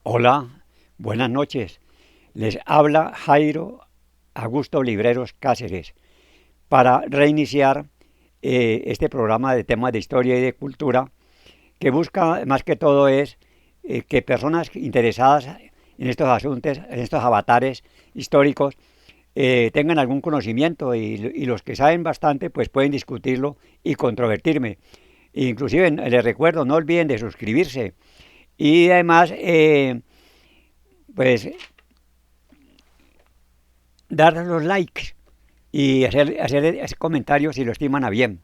Hola, buenas noches. Les habla Jairo Augusto Libreros Cáceres para reiniciar este programa de temas de historia y de cultura que busca más que todo es que personas interesadas en estos asuntos, en estos avatares históricos, tengan algún conocimiento y los que saben bastante pues pueden discutirlo y controvertirme. Inclusive les recuerdo, no olviden de suscribirse y además pues dar los likes y hacer comentarios si lo estiman a bien.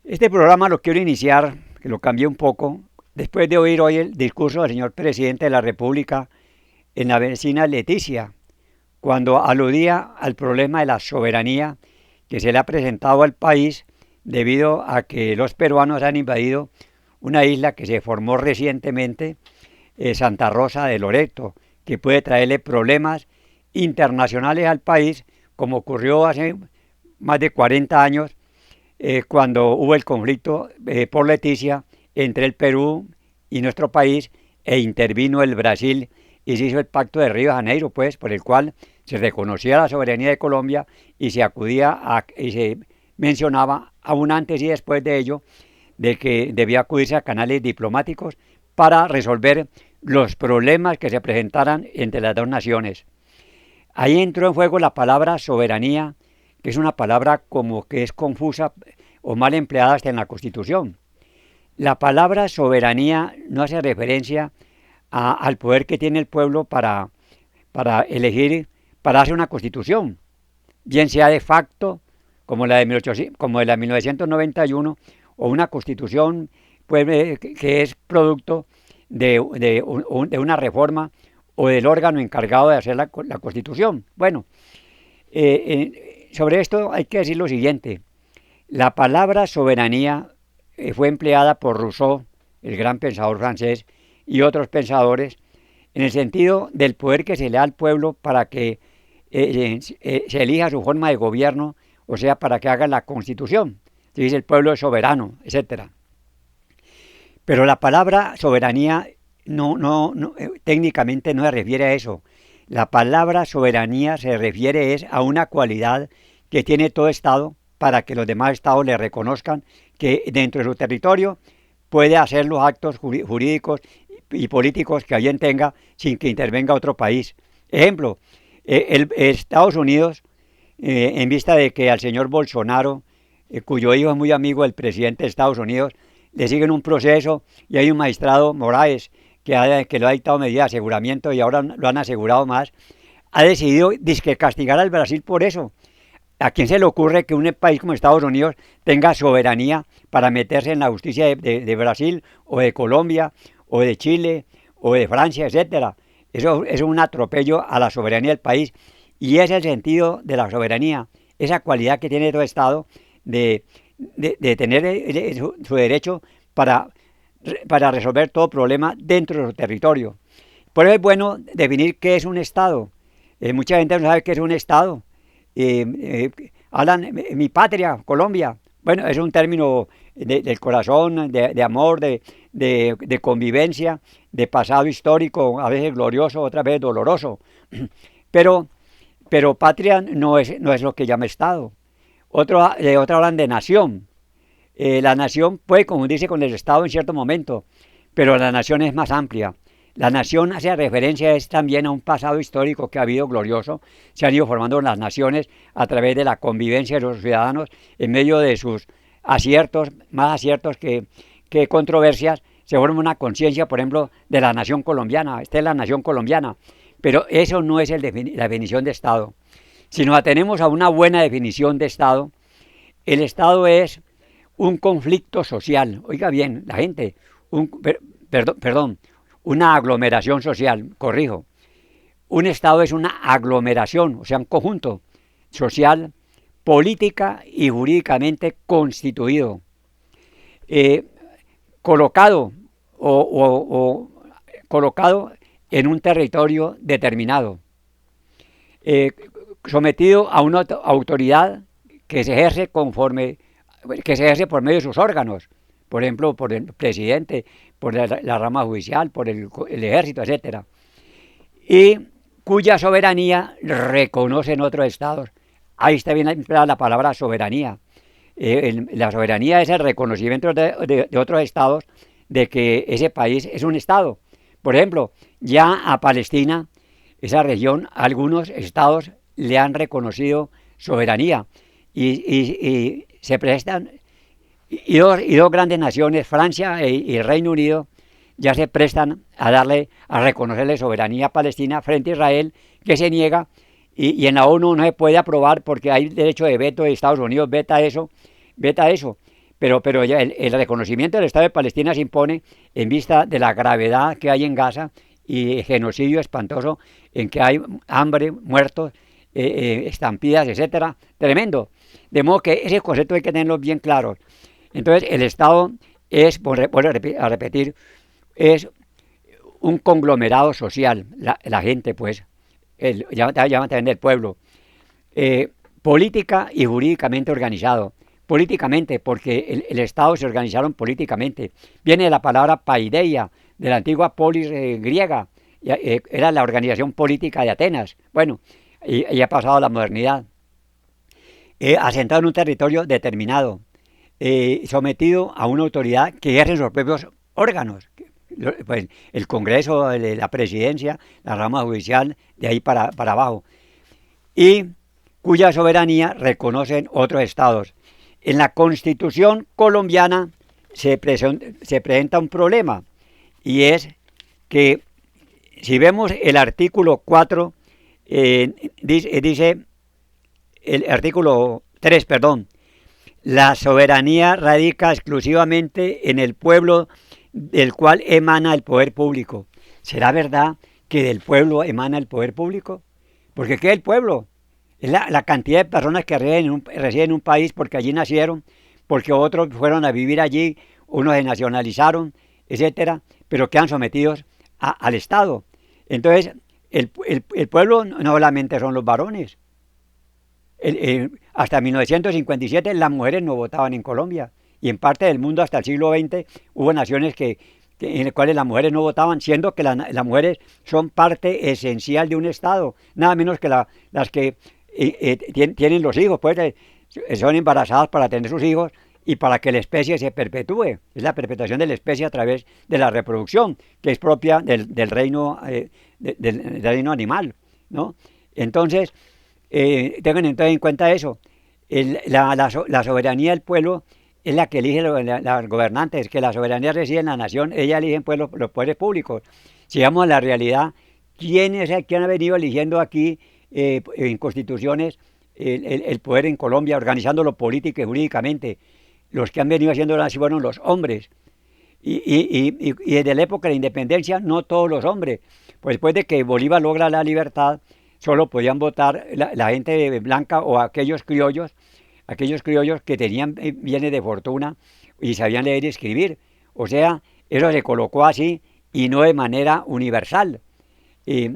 Este programa lo quiero iniciar, que lo cambié un poco, después de oír hoy el discurso del señor presidente de la República en la vecina Leticia, cuando aludía al problema de la soberanía que se le ha presentado al país debido a que los peruanos han invadido una isla que se formó recientemente, Santa Rosa de Loreto, que puede traerle problemas internacionales al país, como ocurrió hace más de 40 años, cuando hubo el conflicto por Leticia entre el Perú y nuestro país, e intervino el Brasil y se hizo el Pacto de Río de Janeiro, pues, por el cual se reconocía la soberanía de Colombia y se y se mencionaba aún antes y después de ello de que debía acudirse a canales diplomáticos para resolver los problemas que se presentaran entre las dos naciones. Ahí entró en juego la palabra soberanía, que es una palabra como que es confusa o mal empleada hasta en la Constitución. La palabra soberanía no hace referencia al poder que tiene el pueblo para elegir, para hacer una constitución, bien sea de facto, como la de 1991, o una constitución pues, que es producto de una reforma o del órgano encargado de hacer la constitución. Bueno, sobre esto hay que decir lo siguiente. La palabra soberanía fue empleada por Rousseau, el gran pensador francés, y otros pensadores, en el sentido del poder que se le da al pueblo para que se elija su forma de gobierno, o sea, para que haga la constitución. Se dice el pueblo es soberano, etcétera. Pero la palabra soberanía técnicamente no se refiere a eso. La palabra soberanía se refiere a una cualidad que tiene todo Estado para que los demás Estados le reconozcan que dentro de su territorio puede hacer los actos jurídicos y políticos que alguien tenga sin que intervenga otro país. Ejemplo, Estados Unidos, en vista de que al señor Bolsonaro, cuyo hijo es muy amigo del presidente de Estados Unidos, le siguen un proceso y hay un magistrado, Moraes, que lo ha dictado medidas de aseguramiento y ahora lo han asegurado más, ha decidido dizque castigar al Brasil por eso. ¿A quién se le ocurre que un país como Estados Unidos tenga soberanía para meterse en la justicia de Brasil o de Colombia o de Chile o de Francia, etcétera? Eso es un atropello a la soberanía del país y es el sentido de la soberanía, esa cualidad que tiene todo Estado de tener su derecho para resolver todo problema dentro de su territorio. Por eso es bueno definir qué es un Estado. Mucha gente no sabe qué es un Estado. Hablan mi patria, Colombia. Bueno, es un término del corazón, de amor, de convivencia, de pasado histórico, a veces glorioso, otras veces doloroso. Pero, pero patria no es lo que llama Estado. Otros hablan de nación. La nación puede confundirse con el Estado en cierto momento, pero la nación es más amplia. La nación hace referencia también a un pasado histórico que ha habido glorioso. Se han ido formando las naciones a través de la convivencia de los ciudadanos en medio de sus aciertos, más aciertos que controversias. Se forma una conciencia, por ejemplo, de la nación colombiana. Esta es la nación colombiana. Pero eso no es la definición de Estado. Si nos atenemos a una buena definición de Estado, el Estado es un conflicto social. Oiga bien, la gente, perdón, una aglomeración social, corrijo. Un Estado es una aglomeración, o sea, un conjunto social, política y jurídicamente constituido, eh, colocado o colocado en un territorio determinado, eh, sometido a una autoridad que se ejerce que se ejerce por medio de sus órganos, por ejemplo, por el presidente, por la rama judicial, por el ejército, etcétera, y cuya soberanía reconocen otros estados. Ahí está bien empleada la palabra soberanía. La soberanía es el reconocimiento de otros estados de que ese país es un estado. Por ejemplo, ya a Palestina, esa región, algunos estados le han reconocido soberanía y se prestan, y dos grandes naciones, Francia y el Reino Unido, ya se prestan a reconocerle soberanía a Palestina frente a Israel, que se niega, y en la ONU no se puede aprobar porque hay derecho de veto de Estados Unidos, veta eso. Pero ya el reconocimiento del Estado de Palestina se impone en vista de la gravedad que hay en Gaza y el genocidio espantoso en que hay hambre, muertos, estampidas, etcétera, tremendo. De modo que ese concepto hay que tenerlo bien claro. Entonces, el Estado es, vuelvo a repetir, es un conglomerado social, la gente, pues, llaman también el pueblo, política y jurídicamente organizado. Políticamente, porque el Estado se organizaron políticamente. Viene de la palabra paideia, de la antigua polis griega, era la organización política de Atenas. Bueno, y ha pasado a la modernidad. Asentado en un territorio determinado, sometido a una autoridad que ejerce sus propios órganos, pues el Congreso, la Presidencia, la rama judicial, de ahí para abajo, y cuya soberanía reconocen otros estados. En la Constitución colombiana se presenta un problema, y es que si vemos el artículo 4, dice el artículo 3, perdón, la soberanía radica exclusivamente en el pueblo del cual emana el poder público. ¿Será verdad que del pueblo emana el poder público? Porque ¿qué es el pueblo? Es la cantidad de personas que residen en un país porque allí nacieron, porque otros fueron a vivir allí, unos se nacionalizaron, etcétera, pero quedan sometidos al Estado. Entonces, el pueblo no solamente son los varones. Hasta 1957 las mujeres no votaban en Colombia, y en parte del mundo hasta el siglo XX hubo naciones en las cuales las mujeres no votaban, siendo que las mujeres son parte esencial de un Estado, nada menos que las que tienen los hijos, pues son embarazadas para tener sus hijos y para que la especie se perpetúe. Es la perpetuación de la especie a través de la reproducción, que es propia del reino, del reino animal, ¿no? Entonces, tengan entonces en cuenta eso. La soberanía del pueblo es la que elige los gobernantes, que la soberanía reside en la nación, ella elige pues los poderes públicos. Si vamos a la realidad, ¿quién ha venido eligiendo aquí en constituciones el poder en Colombia, organizándolo política y jurídicamente? Los que han venido haciéndolo así fueron los hombres. Y desde la época de la independencia, no todos los hombres. Pues después de que Bolívar logra la libertad, solo podían votar la gente blanca o aquellos criollos que tenían bienes de fortuna y sabían leer y escribir. O sea, eso se colocó así y no de manera universal. Y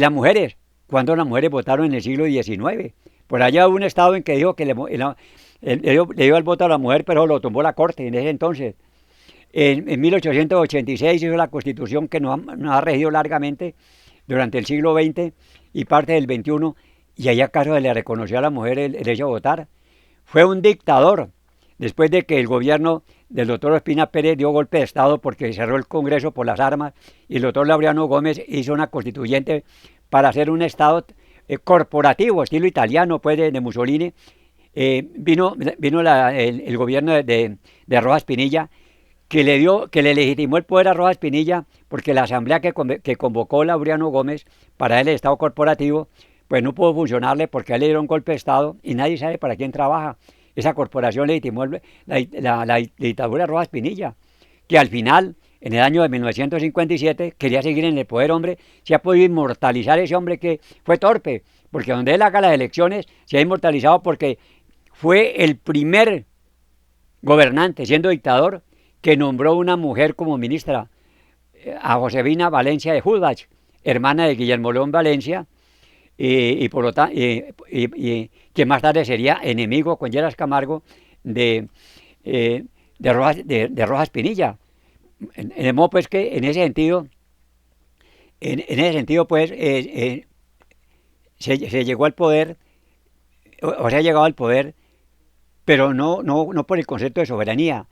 las mujeres, cuando las mujeres votaron en el siglo XIX. Por allá hubo un estado en que dijo que le dio el voto a la mujer, pero lo tumbó la corte en ese entonces. En 1886 hizo la constitución que nos ha regido largamente durante el siglo XX y parte del XXI, y allá acaso se le reconoció a la mujer el derecho a votar. Fue un dictador, después de que el gobierno del doctor Ospina Pérez dio golpe de Estado porque cerró el Congreso por las armas, y el doctor Laureano Gómez hizo una constituyente para hacer un Estado corporativo, estilo italiano, pues de Mussolini. Vino el gobierno de Rojas Pinilla, que le legitimó el poder a Rojas Pinilla, porque la asamblea que convocó Laureano Gómez para el Estado corporativo, pues no pudo funcionarle porque a él le dieron golpe de Estado y nadie sabe para quién trabaja. Esa corporación legitimó la dictadura de Rojas Pinilla, que al final, en el año de 1957, quería seguir en el poder. Hombre, se ha podido inmortalizar ese hombre que fue torpe, porque donde él haga las elecciones se ha inmortalizado porque fue el primer gobernante, siendo dictador, que nombró una mujer como ministra, a Josefina Valencia de Judbach, hermana de Guillermo León Valencia, y por lo tanto, que más tarde sería enemigo con Lleras Camargo de de Rojas Pinilla. De modo pues que en ese sentido, pues se llegó al poder, o se ha llegado al poder, pero no por el concepto de soberanía.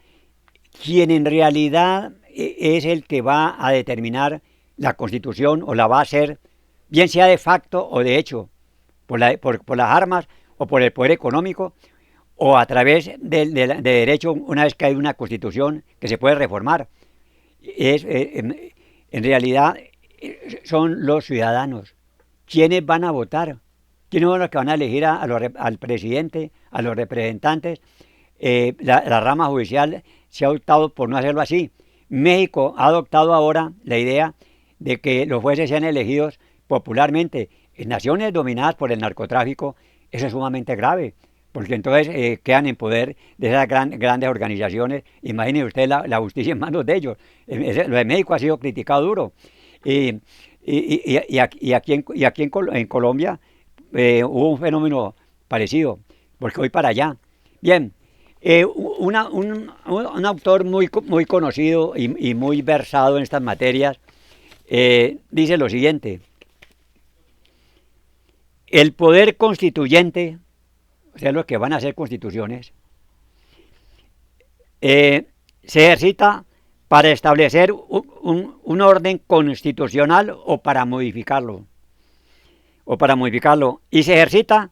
Quien en realidad es el que va a determinar la Constitución o la va a hacer, bien sea de facto o de hecho, por las armas o por el poder económico o a través de derecho, una vez que hay una Constitución que se puede reformar. En realidad son los ciudadanos. ¿Quiénes van a votar? ¿Quiénes son los que van a elegir al presidente, a los representantes? La rama judicial se ha optado por no hacerlo así. México ha adoptado ahora la idea de que los jueces sean elegidos popularmente. En naciones dominadas por el narcotráfico, eso es sumamente grave, porque entonces quedan en poder de esas grandes organizaciones. Imaginen ustedes la justicia en manos de ellos. Lo de México ha sido criticado duro. Aquí en Colombia hubo un fenómeno parecido, porque voy para allá. Bien, un autor muy conocido y muy versado en estas materias dice lo siguiente: el poder constituyente, o sea, los que van a hacer constituciones, se ejercita para establecer un orden constitucional o para modificarlo, y se ejercita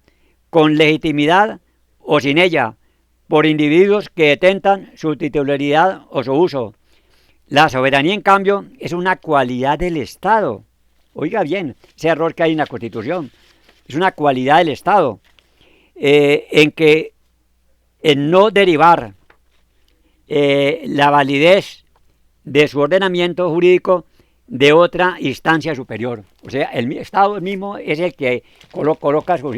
con legitimidad o sin ella, por individuos que detentan su titularidad o su uso. La soberanía, en cambio, es una cualidad del Estado. Oiga bien, ese error que hay en la Constitución. Es una cualidad del Estado, en no derivar la validez de su ordenamiento jurídico de otra instancia superior. O sea, el Estado mismo es el que coloca sus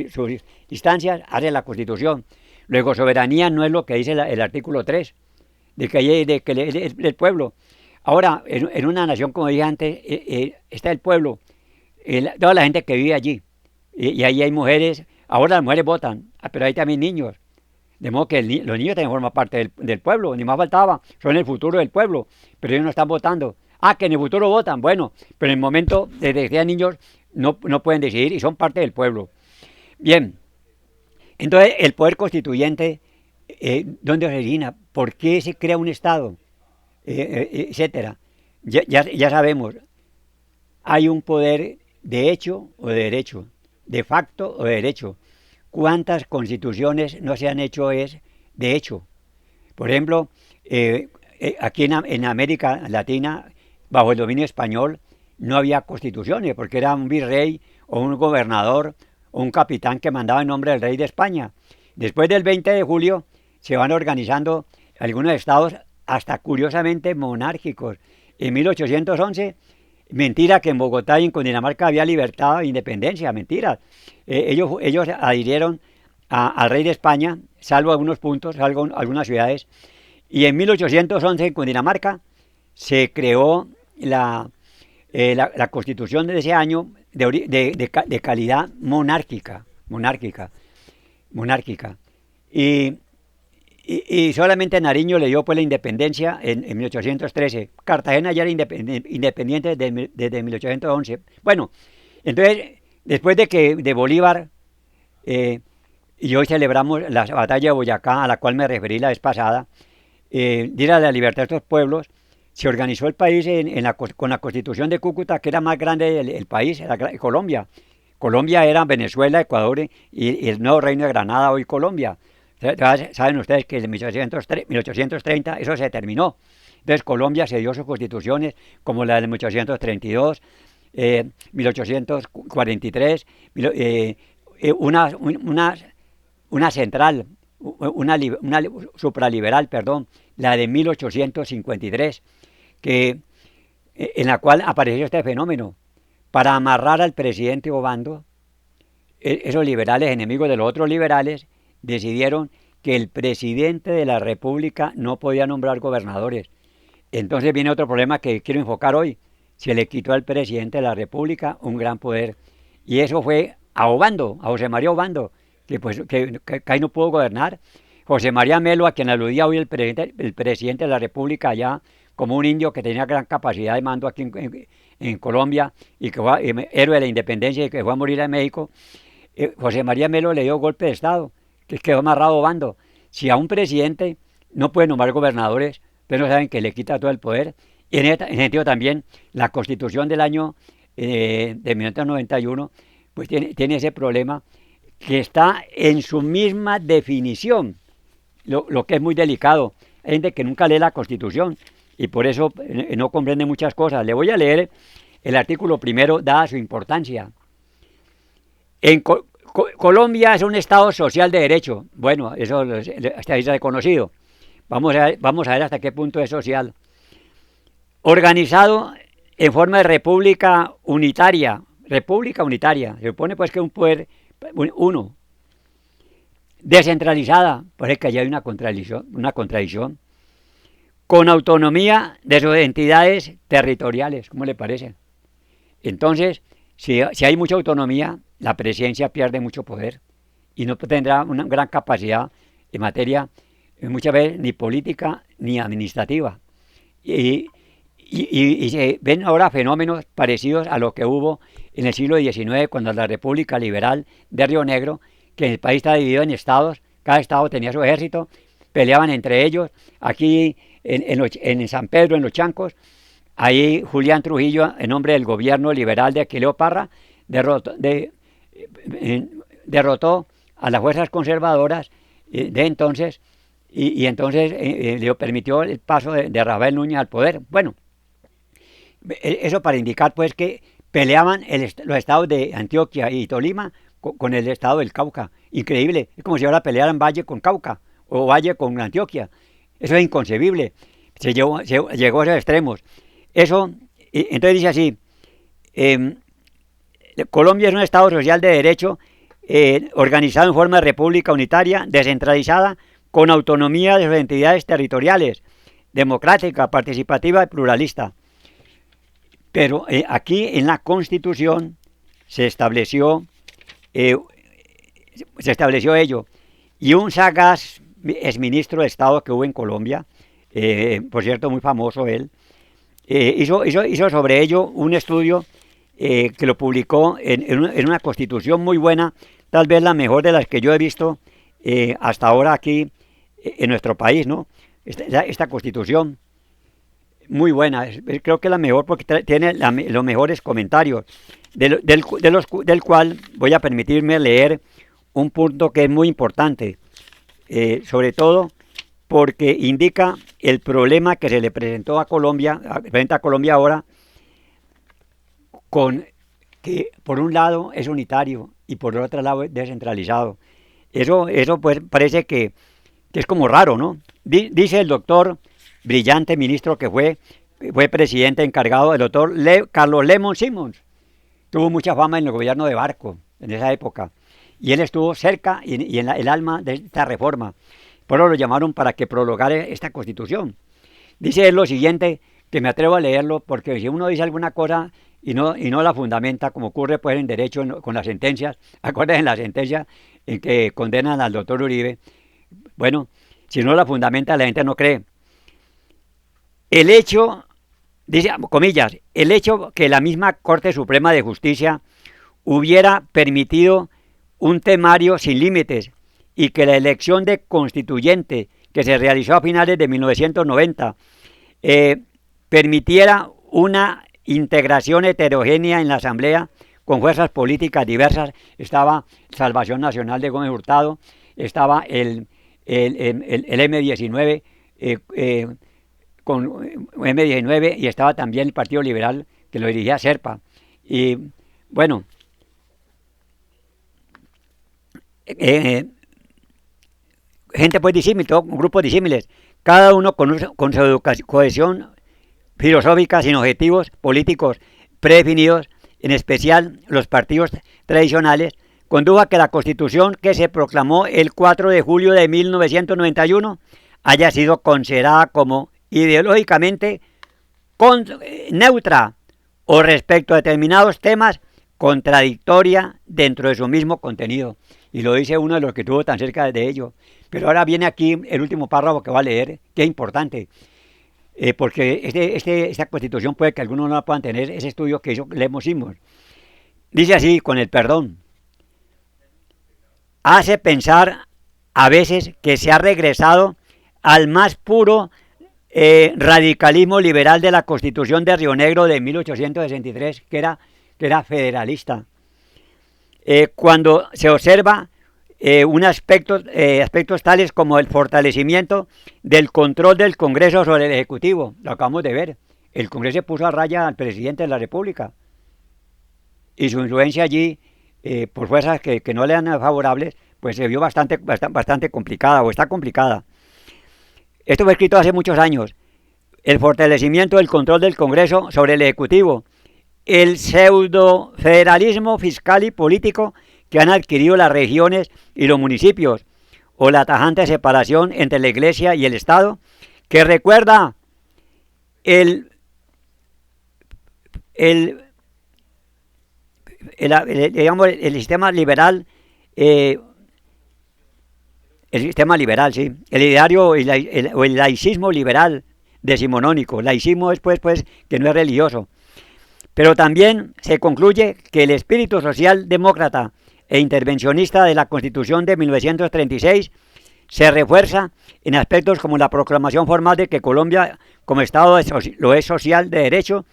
instancias, hace la Constitución. Luego, soberanía no es lo que dice el artículo 3, de que el pueblo. Ahora, en una nación, como dije antes, está el pueblo, toda la gente que vive allí. Y ahí hay mujeres. Ahora las mujeres votan, pero hay también niños. De modo que los niños también forman parte del pueblo, ni más faltaba, son el futuro del pueblo, pero ellos no están votando. Que en el futuro votan, bueno, pero en el momento desde que sean niños no pueden decidir y son parte del pueblo. Bien, entonces el poder constituyente, ¿dónde se origina? ¿Por qué se crea un Estado? Etcétera. Ya sabemos, hay un poder de hecho o de derecho, de facto o de derecho. ¿Cuántas constituciones no se han hecho de hecho? Por ejemplo, aquí en América Latina, bajo el dominio español, no había constituciones, porque era un virrey o un gobernador o un capitán que mandaba en nombre del rey de España. Después del 20 de julio se van organizando algunos estados hasta curiosamente monárquicos. En 1811, mentira que en Bogotá y en Cundinamarca había libertad e independencia, mentira. Ellos adhirieron al rey de España, salvo algunos puntos, salvo algunas ciudades, y en 1811 en Cundinamarca se creó la constitución de ese año de calidad monárquica. Y solamente Nariño le dio pues la independencia en 1813. Cartagena ya era independiente desde 1811. Bueno, entonces, después de Bolívar, y hoy celebramos la batalla de Boyacá, a la cual me referí la vez pasada, diera la libertad a estos pueblos, se organizó el país con la Constitución de Cúcuta, que era más grande el país, Colombia. Colombia era Venezuela, Ecuador y el nuevo Reino de Granada, hoy Colombia. Saben ustedes que en 1830 eso se terminó. Entonces Colombia se dio sus constituciones, como la de 1832, 1843, una central, una supraliberal, perdón, la de 1853, en la cual apareció este fenómeno. Para amarrar al presidente Obando, esos liberales, enemigos de los otros liberales, decidieron que el presidente de la República no podía nombrar gobernadores. Entonces viene otro problema que quiero enfocar hoy. Se le quitó al presidente de la República un gran poder. Y eso fue a Obando, a José María Obando, que ahí no pudo gobernar. José María Melo, a quien aludía hoy el presidente de la República allá, como un indio que tenía gran capacidad de mando aquí en Colombia y que fue héroe de la independencia y que fue a morir en México, José María Melo le dio golpe de Estado, que quedó amarrado bando. Si a un presidente no puede nombrar gobernadores, ustedes no saben que le quita todo el poder. Y en ese sentido también la Constitución del año de 1991 pues tiene ese problema que está en su misma definición, lo que es muy delicado. Hay gente que nunca lee la Constitución y por eso no comprende muchas cosas. Le voy a leer el artículo primero, dada su importancia. Colombia es un Estado social de derecho. Bueno, eso hasta ahí se ha reconocido. Vamos a ver hasta qué punto es social. Organizado en forma de república unitaria. República unitaria. Se supone pues que un poder uno. Descentralizada. Parece que allá hay una contradicción. Con autonomía de sus entidades territoriales. ¿Cómo le parece? Entonces, si hay mucha autonomía, la presidencia pierde mucho poder y no tendrá una gran capacidad en materia, muchas veces, ni política ni administrativa. Y se ven ahora fenómenos parecidos a lo que hubo en el siglo XIX, cuando la República Liberal de Río Negro, que el país está dividido en estados, cada estado tenía su ejército, peleaban entre ellos. Aquí en San Pedro, en Los Chancos, ahí Julián Trujillo, en nombre del gobierno liberal de Aquileo Parra, derrotó a las fuerzas conservadoras de entonces y entonces le permitió el paso de Rafael Núñez al poder. Bueno, eso para indicar pues que peleaban los estados de Antioquia y Tolima con el estado del Cauca. Increíble, es como si ahora pelearan Valle con Cauca o Valle con Antioquia. Eso es inconcebible, llegó a esos extremos. Eso, entonces dice así, Colombia es un Estado social de derecho organizado en forma de república unitaria, descentralizada, con autonomía de sus entidades territoriales, democrática, participativa y pluralista. Pero aquí en la Constitución se estableció ello. Y un sagaz exministro de Estado que hubo en Colombia, por cierto muy famoso él, hizo sobre ello un estudio que lo publicó en una Constitución muy buena, tal vez la mejor de las que yo he visto hasta ahora aquí en nuestro país, ¿no? Esta Constitución, muy buena, creo que es la mejor porque tiene los mejores comentarios, del cual voy a permitirme leer un punto que es muy importante, sobre todo porque indica el problema que se le presenta a Colombia ahora, con que por un lado es unitario y por el otro lado es descentralizado. Eso pues parece que es como raro, ¿no? Dice el doctor, brillante ministro que fue presidente encargado, el doctor Carlos Lemon Simons. Tuvo mucha fama en el gobierno de Barco en esa época. Y él estuvo cerca y en el alma de esta reforma. Por eso lo llamaron para que prolongara esta Constitución. Dice él lo siguiente, que me atrevo a leerlo, porque si uno dice alguna cosa y no la fundamenta, como ocurre pues en derecho con las sentencias, acuérdense en la sentencia en que condenan al doctor Uribe, bueno, si no la fundamenta la gente no cree. El hecho, dice, comillas, el hecho que la misma Corte Suprema de Justicia hubiera permitido un temario sin límites y que la elección de constituyente que se realizó a finales de 1990 permitiera una integración heterogénea en la Asamblea con fuerzas políticas diversas. Estaba Salvación Nacional de Gómez Hurtado, estaba el M19 con M19 y estaba también el Partido Liberal que lo dirigía Serpa. Y bueno, gente pues disímil, grupos disímiles, cada uno con su cohesión filosófica sin objetivos políticos predefinidos, en especial los partidos tradicionales, condujo a que la Constitución que se proclamó el 4 de julio de 1991 haya sido considerada como ideológicamente neutra o respecto a determinados temas contradictoria dentro de su mismo contenido. Y lo dice uno de los que estuvo tan cerca de ello. Pero ahora viene aquí el último párrafo que va a leer, que es importante, porque esta constitución puede que algunos no la puedan tener, ese estudio que hizo Lemos Simons. Dice así, con el perdón, hace pensar a veces que se ha regresado al más puro radicalismo liberal de la Constitución de Río Negro de 1863, que era federalista. Cuando se observa aspectos tales como el fortalecimiento del control del Congreso sobre el Ejecutivo, lo acabamos de ver, el Congreso se puso a raya al presidente de la República y su influencia allí, por fuerzas que no le eran favorables, pues se vio bastante complicada o está complicada. Esto fue escrito hace muchos años. El fortalecimiento del control del Congreso sobre el Ejecutivo, el pseudo federalismo fiscal y político que han adquirido las regiones y los municipios, o la tajante separación entre la Iglesia y el Estado, que recuerda el, digamos, el sistema liberal, el sistema liberal, sí, el ideario o el laicismo liberal decimonónico. Laicismo es pues que no es religioso. Pero también se concluye que el espíritu social demócrata e intervencionista de la Constitución de 1936 se refuerza en aspectos como la proclamación formal de que Colombia como Estado lo es social de derecho,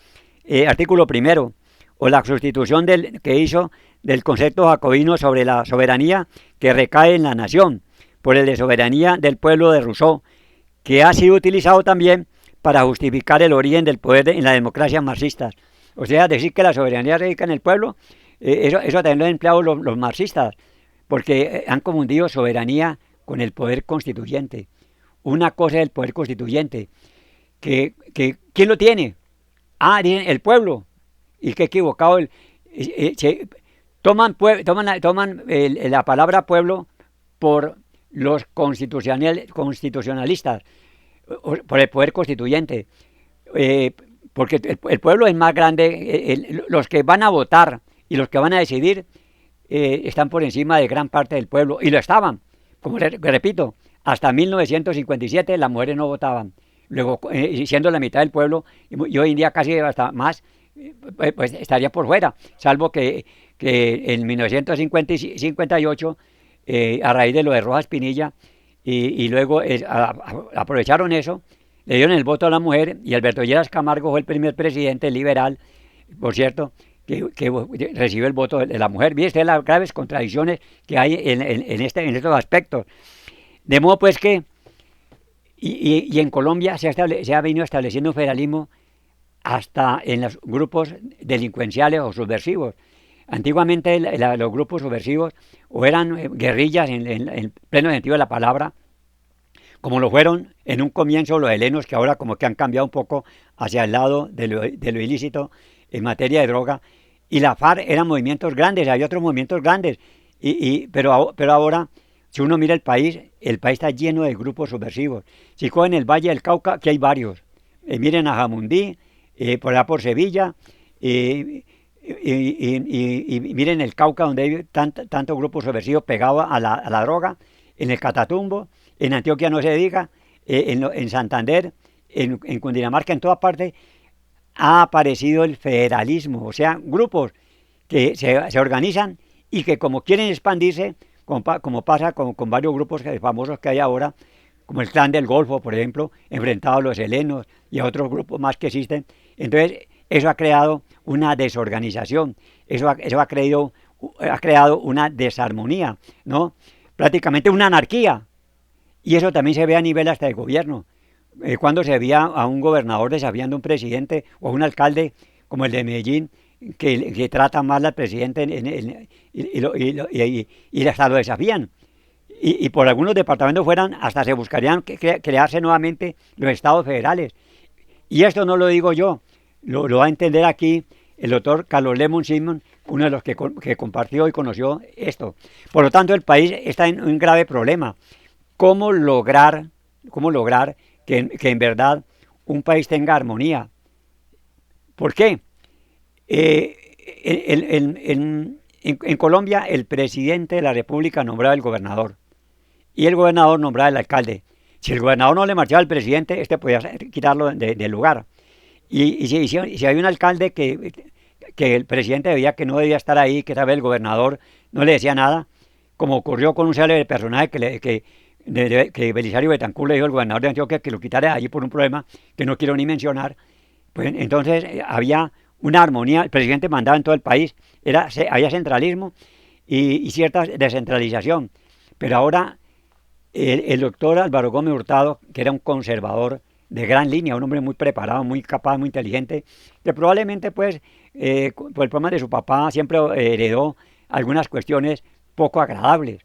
artículo primero, o la sustitución que hizo del concepto jacobino sobre la soberanía que recae en la nación por el de soberanía del pueblo de Rousseau, que ha sido utilizado también para justificar el origen del poder en la democracia marxista. O sea, decir que la soberanía radica en el pueblo, eso también lo han empleado los marxistas, porque han confundido soberanía con el poder constituyente. Una cosa es el poder constituyente, ¿quién lo tiene? El pueblo. Y qué equivocado. Toman la palabra pueblo por los constitucionalistas, por el poder constituyente. Porque el pueblo es más grande, los que van a votar y los que van a decidir están por encima de gran parte del pueblo, y lo estaban, como repito, hasta 1957 las mujeres no votaban, luego siendo la mitad del pueblo, y hoy en día casi hasta más, pues estaría por fuera, salvo que en 1958, a raíz de lo de Rojas Pinilla, y luego aprovecharon eso, le dieron el voto a la mujer, y Alberto Lleras Camargo fue el primer presidente liberal, por cierto, que recibió el voto de la mujer. Viste las graves contradicciones que hay en estos aspectos. De modo pues que, y en Colombia se ha venido estableciendo un federalismo hasta en los grupos delincuenciales o subversivos. Antiguamente los grupos subversivos o eran guerrillas en pleno sentido de la palabra, como lo fueron en un comienzo los helenos, que ahora como que han cambiado un poco hacia el lado de lo ilícito en materia de droga, y la FARC eran movimientos grandes, hay otros movimientos grandes, pero ahora, si uno mira el país está lleno de grupos subversivos. Si cogen el Valle del Cauca, que hay varios, miren a Jamundí, por allá por Sevilla, y miren el Cauca, donde hay tantos grupos subversivos pegados a la droga, en el Catatumbo, en Antioquia no se diga, en Santander, en Cundinamarca, en todas partes, ha aparecido el federalismo, o sea, grupos que se organizan y que como quieren expandirse, como pasa con varios grupos famosos que hay ahora, como el Clan del Golfo, por ejemplo, enfrentado a los helenos y a otros grupos más que existen. Entonces, eso ha creado una desorganización, eso ha creado una desarmonía, ¿no? Prácticamente una anarquía. Y eso también se ve a nivel hasta de gobierno. Cuando se veía a un gobernador desafiando a un presidente o a un alcalde como el de Medellín, que trata mal al presidente y hasta lo desafían. Y por algunos departamentos hasta se buscarían crearse nuevamente los estados federales. Y esto no lo digo yo, lo va a entender aquí el doctor Carlos Lemos Simons, uno de los que compartió y conoció esto. Por lo tanto, el país está en un grave problema. ¿Cómo lograr que en verdad un país tenga armonía? ¿Por qué? En Colombia el presidente de la República nombraba el gobernador y el gobernador nombraba al alcalde. Si el gobernador no le marchaba al presidente, este podía quitarlo del lugar. Y si hay un alcalde que el presidente veía que no debía estar ahí, que sabe el gobernador no le decía nada, como ocurrió con un célebre personaje que Belisario Betancur le dijo al gobernador de Antioquia que lo quitara allí por un problema que no quiero ni mencionar, pues entonces había una armonía, el presidente mandaba en todo el país, había centralismo y cierta descentralización, pero ahora el doctor Álvaro Gómez Hurtado, que era un conservador de gran línea, un hombre muy preparado, muy capaz, muy inteligente, que probablemente pues por el problema de su papá siempre heredó algunas cuestiones poco agradables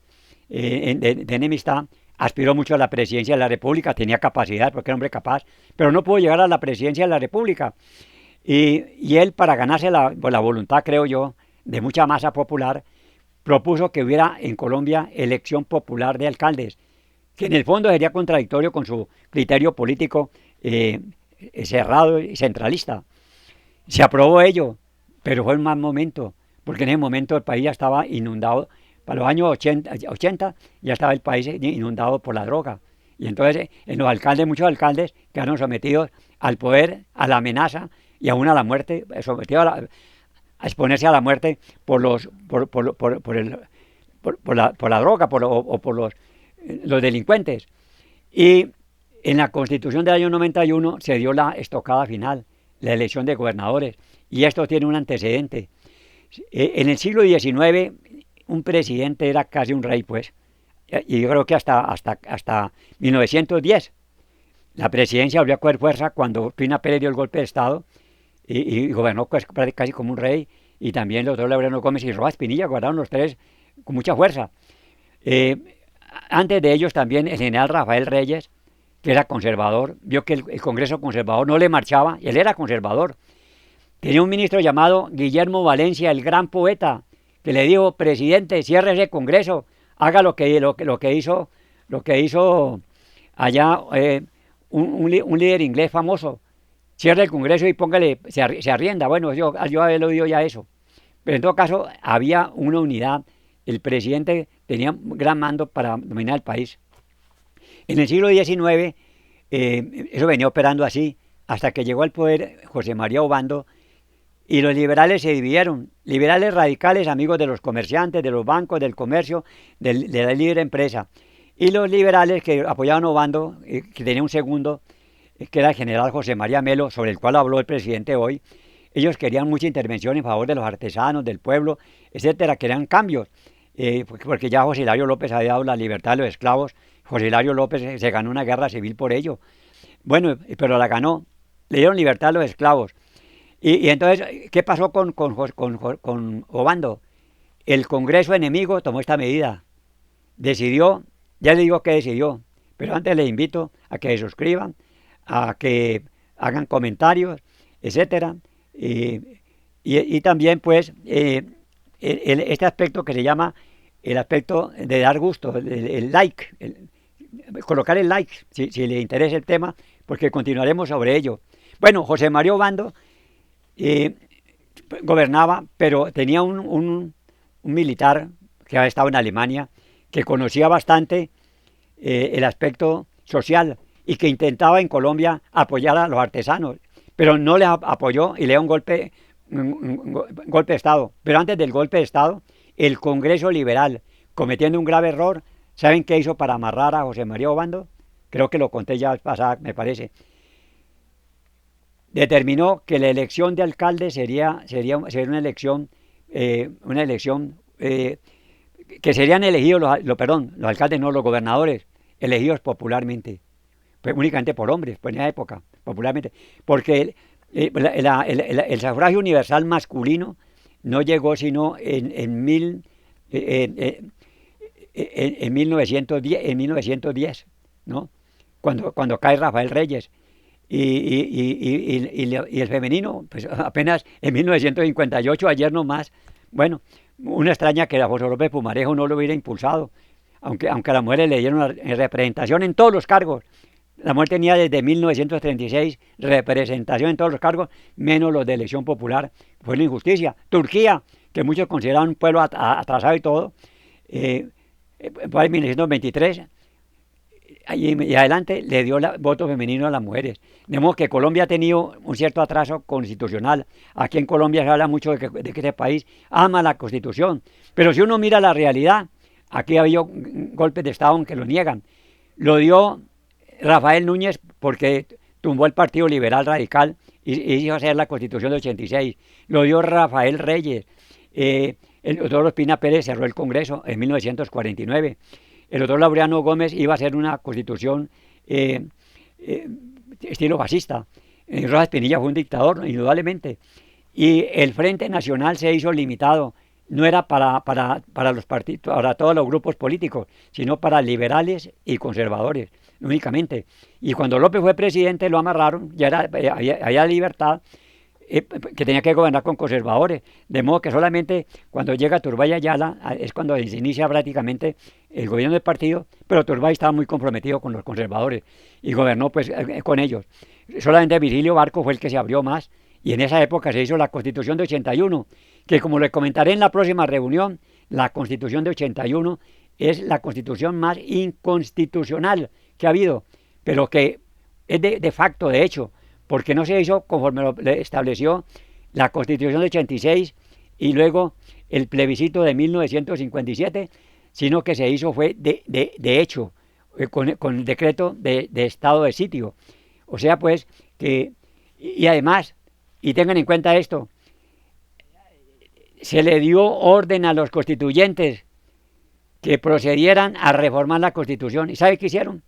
de enemistad, aspiró mucho a la presidencia de la República, tenía capacidad porque era hombre capaz, pero no pudo llegar a la presidencia de la República. Y él, para ganarse la voluntad, creo yo, de mucha masa popular, propuso que hubiera en Colombia elección popular de alcaldes, que en el fondo sería contradictorio con su criterio político cerrado y centralista. Se aprobó ello, pero fue un mal momento, porque en ese momento el país ya estaba inundado. Para los años 80 ya estaba el país inundado por la droga. Y entonces en los alcaldes, muchos alcaldes quedaron sometidos al poder, a la amenaza y aún a la muerte, sometidos a exponerse a la muerte por la droga o por los delincuentes. Y en la Constitución del año 91 se dio la estocada final, la elección de gobernadores, y esto tiene un antecedente. En el siglo XIX un presidente era casi un rey, pues, y yo creo que hasta 1910 la presidencia volvió a coger fuerza cuando Pina Pérez dio el golpe de Estado y gobernó pues, casi como un rey, y también el doctor Laureano Gómez y Rojas Pinilla gobernaron los tres con mucha fuerza. Antes de ellos también el general Rafael Reyes, que era conservador, vio que el Congreso conservador no le marchaba, y él era conservador. Tenía un ministro llamado Guillermo Valencia, el gran poeta, que le dijo: presidente, cierre ese Congreso, haga lo que hizo allá un líder inglés famoso, cierre el Congreso y póngale, se arrienda. Bueno, yo había oído ya eso. Pero en todo caso había una unidad, el presidente tenía un gran mando para dominar el país. En el siglo XIX eso venía operando así, hasta que llegó al poder José María Obando, y los liberales se dividieron. Liberales radicales, amigos de los comerciantes, de los bancos, del comercio, de la libre empresa. Y los liberales que apoyaban a Obando, que tenía un segundo, que era el general José María Melo, sobre el cual habló el presidente hoy. Ellos querían mucha intervención en favor de los artesanos, del pueblo, etcétera, querían cambios. Porque ya José Hilario López había dado la libertad a los esclavos. José Hilario López se ganó una guerra civil por ello. Bueno, pero la ganó. Le dieron libertad a los esclavos. Y entonces, ¿qué pasó con Obando? El Congreso enemigo tomó esta medida. Decidió, ya le digo que decidió, pero antes les invito a que se suscriban, a que hagan comentarios, etcétera. Y también, pues, este aspecto que se llama el aspecto de dar gusto, el like, colocar el like, si le interesa el tema, porque continuaremos sobre ello. Bueno, José María Obando gobernaba, pero tenía un militar que había estado en Alemania, que conocía bastante el aspecto social y que intentaba en Colombia apoyar a los artesanos, pero no les apoyó y le dio un golpe de Estado. Pero antes del golpe de Estado, el Congreso Liberal, cometiendo un grave error, ¿saben qué hizo para amarrar a José María Obando? Creo que lo conté ya pasada, me parece. Determinó que la elección de alcalde sería una elección que serían elegidos los alcaldes, no los gobernadores, elegidos popularmente, pues únicamente por hombres, pues en esa época, popularmente, porque el sufragio universal masculino no llegó sino en 1910, ¿no? Cuando cae Rafael Reyes. Y el femenino, pues apenas en 1958, ayer nomás. Bueno, una extraña que a José López Pumarejo no lo hubiera impulsado, aunque a las mujeres le dieron representación en todos los cargos. La mujer tenía desde 1936 representación en todos los cargos, menos los de elección popular. Fue una injusticia. Turquía, que muchos consideraban un pueblo atrasado y todo, fue en 1923, y adelante le dio voto femenino a las mujeres. De modo que Colombia ha tenido un cierto atraso constitucional. Aquí en Colombia se habla mucho de que este país ama la Constitución. Pero si uno mira la realidad, aquí ha habido golpes de Estado que lo niegan. Lo dio Rafael Núñez porque tumbó el Partido Liberal Radical y hizo hacer la Constitución de 86. Lo dio Rafael Reyes. El doctor Ospina Pérez cerró el Congreso en 1949. El doctor Laureano Gómez iba a hacer una constitución estilo fascista. Rojas Pinilla fue un dictador, indudablemente. Y el Frente Nacional se hizo limitado. No era para los partidos, para todos los grupos políticos, sino para liberales y conservadores, únicamente. Y cuando López fue presidente lo amarraron, ya había libertad, que tenía que gobernar con conservadores, de modo que solamente cuando llega Turbay Ayala es cuando se inicia prácticamente el gobierno del partido, pero Turbay estaba muy comprometido con los conservadores y gobernó pues con ellos. Solamente Virgilio Barco fue el que se abrió más y en esa época se hizo la Constitución de 81, que como le comentaré en la próxima reunión, la Constitución de 81 es la constitución más inconstitucional que ha habido, pero que es de facto, de hecho, porque no se hizo conforme lo estableció la Constitución de 86 y luego el plebiscito de 1957, sino que se hizo fue de hecho, con el decreto de estado de sitio. O sea, pues, que, y además, y tengan en cuenta esto, se le dio orden a los constituyentes que procedieran a reformar la Constitución. ¿Y sabe qué hicieron?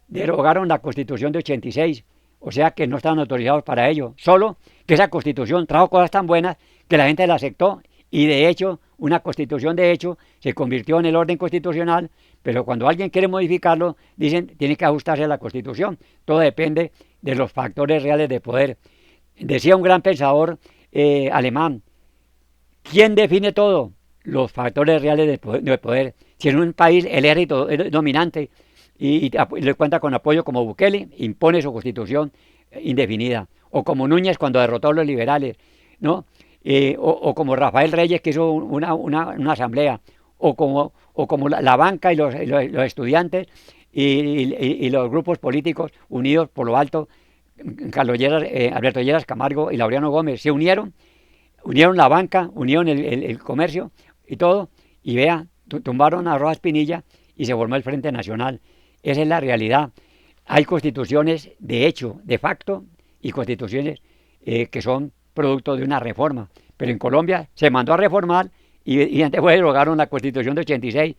Derogaron la Constitución de 86. O sea que no estaban autorizados para ello. Solo que esa Constitución trajo cosas tan buenas que la gente la aceptó. Y de hecho, una Constitución de hecho se convirtió en el orden constitucional. Pero cuando alguien quiere modificarlo, dicen tiene que ajustarse a la Constitución. Todo depende de los factores reales de poder. Decía un gran pensador alemán, ¿quién define todo? Los factores reales de poder. Si en un país el ejército es dominante y le cuenta con apoyo como Bukele, impone su constitución indefinida. O como Núñez cuando derrotó a los liberales, ¿no? O como Rafael Reyes que hizo una asamblea. O como la banca y los estudiantes y los grupos políticos unidos por lo alto, Alberto Lleras Camargo y Laureano Gómez se unieron la banca, unieron el comercio y todo, y vea, tumbaron a Rojas Pinilla y se formó el Frente Nacional. Esa es la realidad. Hay constituciones de hecho, de facto, y constituciones que son producto de una reforma. Pero en Colombia se mandó a reformar y antes derogaron la Constitución de 86.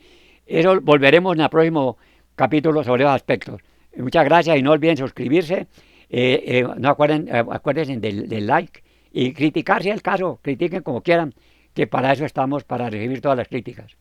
Eso volveremos en el próximo capítulo sobre esos aspectos. Muchas gracias y no olviden suscribirse. No acuérdense del like y criticar si es el caso, critiquen como quieran, que para eso estamos, para recibir todas las críticas.